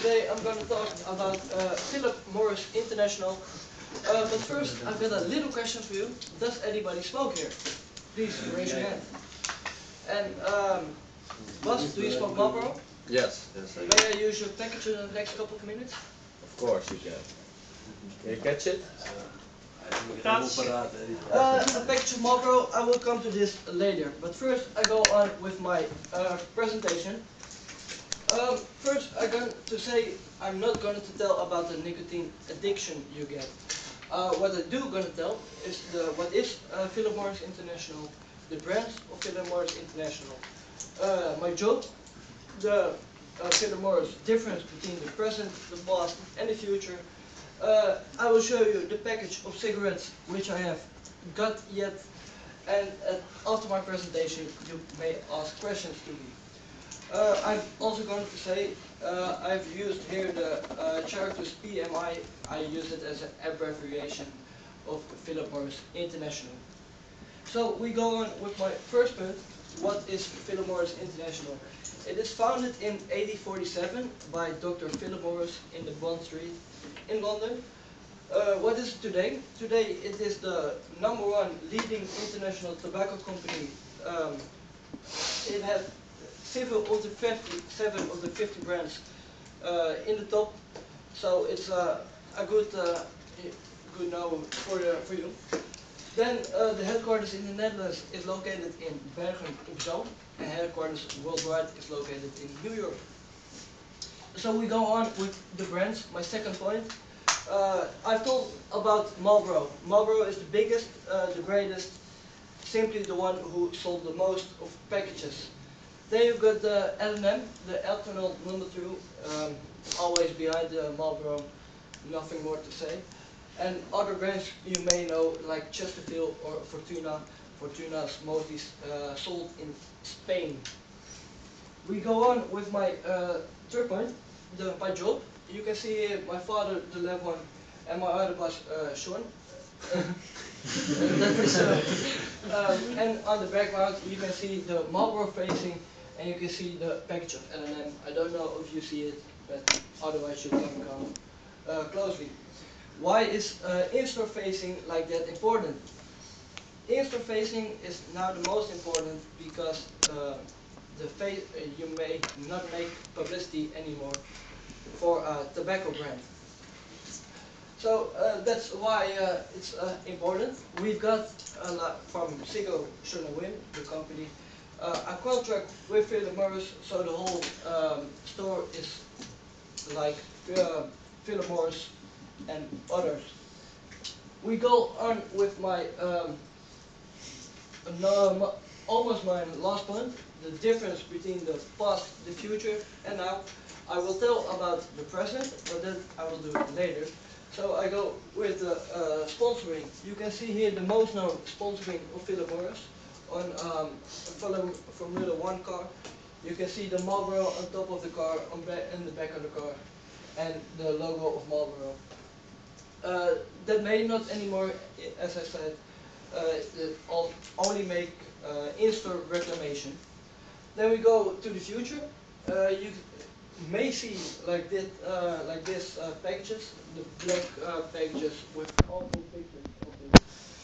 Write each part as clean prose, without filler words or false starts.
Today I'm going to talk about Philip Morris International. But first, I've got a little question for you. Does anybody smoke here? Please raise your hand. And Bas, do you smoke Marlboro? Yes, yes, I May I use your package in the next couple of minutes? Of course you can. Can you catch it? A package of Marlboro, I will come to this later. But first, I go on with my presentation. First, I'm going to say I'm not going to tell about the nicotine addiction you get. What I do going to tell is what is Philip Morris International, the brands of Philip Morris International, my job, the Philip Morris difference between the present, the past, and the future. I will show you the package of cigarettes which I have got yet, and after my presentation you may ask questions to me. I'm also going to say I've used here the characters PMI. I use it as an abbreviation of Philip Morris International. So we go on with my first point. What is Philip Morris International? It is founded in 1847 by Dr. Philip Morris in the Bond Street in London. What is it today? Today it is the #1 leading international tobacco company. It has 7 of the 50 brands in the top, so it's a good know for you. Then the headquarters in the Netherlands is located in Bergen op Zoom, and headquarters worldwide is located in New York. So we go on with the brands. My second point. I've told about Marlboro. Marlboro is the biggest, the greatest, simply the one who sold the most of packages. Then you've got the L&M, the ethanol #2, always behind the Marlboro, nothing more to say. And other brands you may know, like Chesterfield or Fortuna. Fortuna is mostly sold in Spain. We go on with my third point, my job. You can see here my father, the left one, and my other boss, Sean. And on the background you can see the Marlboro facing, and you can see the package of L&M. I don't know if you see it, but otherwise you can come closely. Why is in-store facing like that important? In-store facing is now the most important because you may not make publicity anymore for a tobacco brand. So that's why it's important. We've got from Sigo Win, the company, a contract with Philip Morris, so the whole store is like Philip Morris and others. We go on with my almost my last point, the difference between the past, the future, and now. I will tell about the present, but that I will do later. So I go with the sponsoring. You can see here the most known sponsoring of Philip Morris on Formula 1 car. You can see the Marlboro on top of the car, in the back of the car, and the logo of Marlboro. That may not anymore, as I said, only make in-store reclamation. Then we go to the future. You may see like this packages, the black packages with awful pictures of it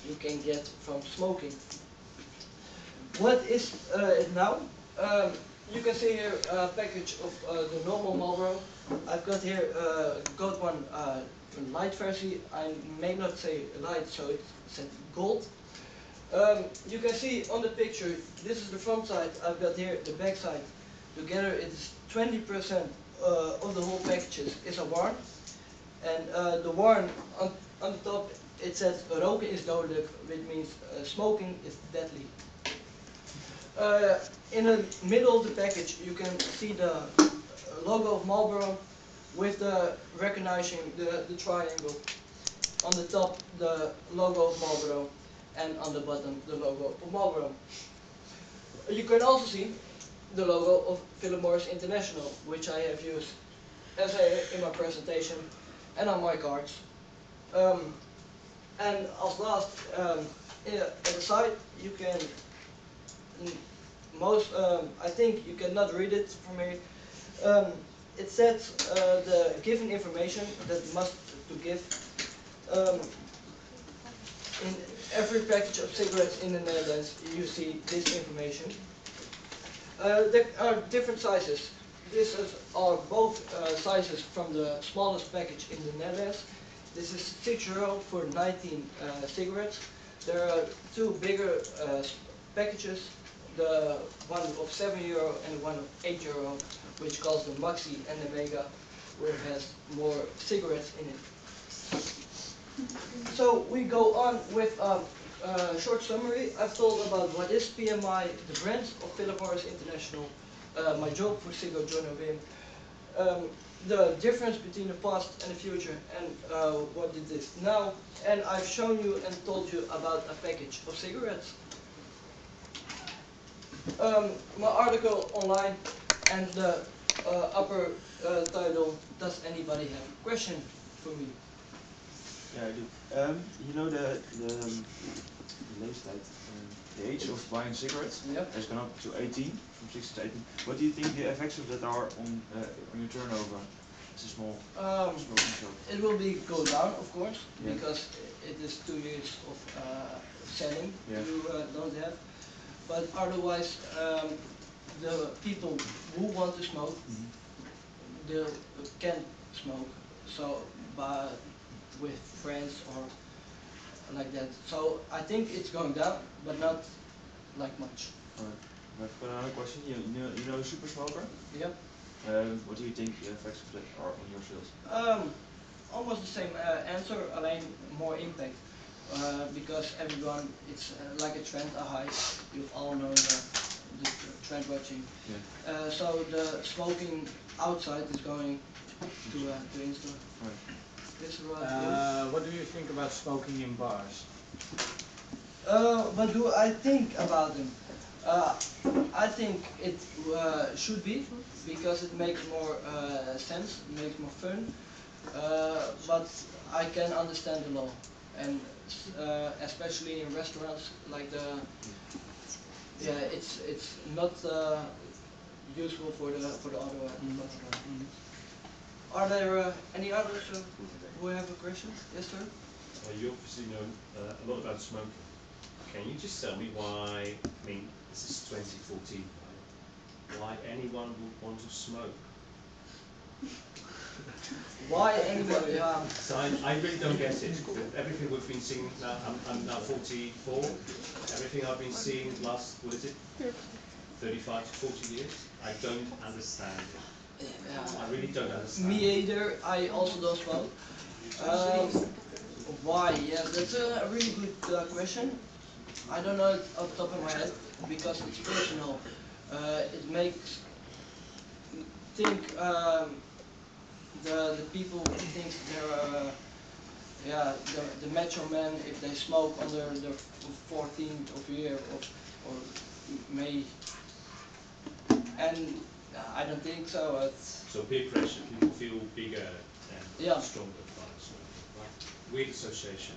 you can get from smoking. What is it now? You can see here a package of the normal Marlboro. I've got here got one light version. I may not say light, so it said gold. You can see on the picture, this is the front side. I've got here the back side. Together it is 20% of the whole packages is a warn. And the warn on the top, it says roken is dodelijk, which means smoking is deadly. In the middle of the package you can see the logo of Marlboro with the recognizing the triangle. On the top the logo of Marlboro, and on the bottom the logo of Marlboro. You can also see the logo of Philip Morris International, which I have used in my presentation and on my cards. And as last, at the side you can I think you cannot read it from here. it sets the given information that must to give um, in every package of cigarettes in the Netherlands. You see this information. There are different sizes. Are both sizes from the smallest package in the Netherlands. This is €6 for 19 cigarettes. There are two bigger packages, the one of €7 and the one of €8, which calls the Maxi and the Mega, which has more cigarettes in it. So we go on with a short summary. I've told about what is PMI, the brand of Philip Morris International, my job for Cigo Jono Wim, the difference between the past and the future, and what it is now. And I've shown you and told you about a package of cigarettes. My article online and the upper title, does anybody have a question for me? Yeah, I do. You know the leeftijd, the age of buying cigarettes has gone up to 18, from 16 to 18. What do you think the effects of that are on your turnover? It's a small smoking shop. It will go down, of course, because it is 2 years of selling you don't have. But otherwise, the people who want to smoke, they can smoke. So, with friends or like that. So I think it's going down, but not like much. Alright. I've got another question. You know Super Smoker? Yep. What do you think the effects of that are on your sales? Almost the same answer, alleen more impact. Because everyone, it's like a trend, a hype. You've all known the trend watching. Yeah. So the smoking outside is going to install. Right. What do you think about smoking in bars? What do I think about them? I think it should be, because it makes more sense, it makes more fun. But I can understand the law, and especially in restaurants, like it's not useful for the other one. Are there any others who have a question? Yes, sir? You obviously know a lot about smoking. Can you just tell me why, I mean, this is 2014, right? Why anyone would want to smoke? Why anybody? So I really don't get it. Everything we've been seeing now, I'm now 44. Everything I've been seeing last, what is it, 35 to 40 years, I don't understand it. I really don't understand. Me either. I also don't smoke. Why? Yes, that's a really good question. I don't know it off the top of my head, because it's personal. It makes think the people think they're the macho men if they smoke under the 14th of year or May, and I don't think so. So peer pressure, people feel bigger and stronger by smoking, right? Weird association,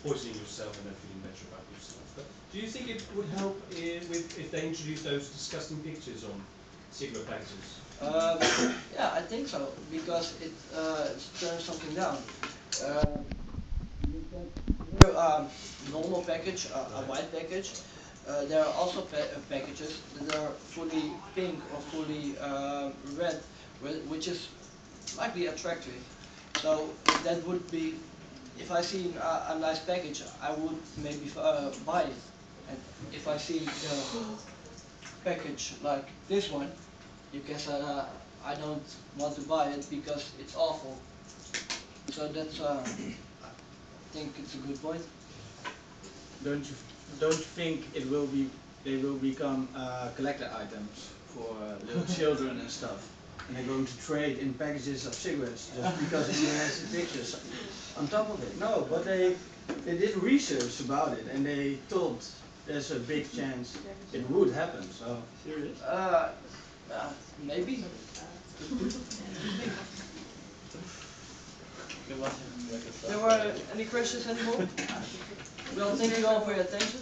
poisoning yourself and then feeling better about yourself. But do you think it would help if they introduce those disgusting pictures on cigarette packages? Yeah, I think so, because it turns something down. Normal package, a white package. There are also packages that are fully pink or fully red, which is likely attractive. So that would be, if I see a nice package, I would maybe buy it. And if I see the package like this one, you can say I don't want to buy it because it's awful. So that's I think it's a good point. Don't you think they will become collector items for little children and stuff? And they're going to trade in packages of cigarettes just because it has the pictures on top of it. No, but they did research about it and they thought there's a big chance it would happen. So serious? Maybe. There were any questions anymore? Well, thank you all for your attention.